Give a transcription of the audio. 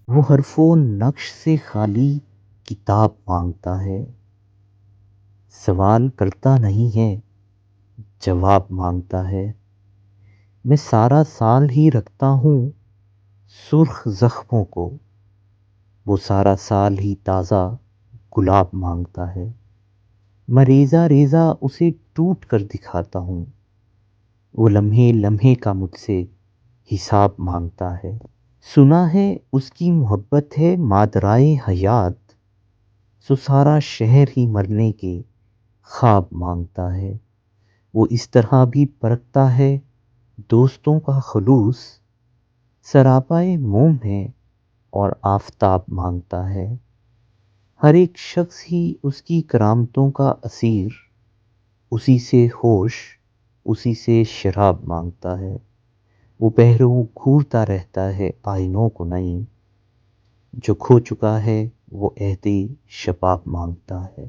وہ حرف و نقش سے خالی کتاب مانگتا ہے، سوال کرتا نہیں ہے، جواب مانگتا ہے۔ میں سارا سال ہی رکھتا ہوں سرخ زخموں کو، وہ سارا سال ہی تازہ گلاب مانگتا ہے۔ میں ریزہ ریزہ اسے ٹوٹ کر دکھاتا ہوں، وہ لمحے لمحے کا مجھ سے حساب مانگتا ہے۔ سنا ہے اس کی محبت ہے مادرائے حیات، سو سارا شہر ہی مرنے کے خواب مانگتا ہے۔ وہ اس طرح بھی پرکھتا ہے دوستوں کا خلوص، سراپائے موم ہے اور آفتاب مانگتا ہے۔ ہر ایک شخص ہی اس کی کرامتوں کا اسیر، اسی سے ہوش اسی سے شراب مانگتا ہے۔ وہ پہرو گھورتا رہتا ہے آئینوں کو نہیں، جو کھو چکا ہے وہ عہد شباب مانگتا ہے۔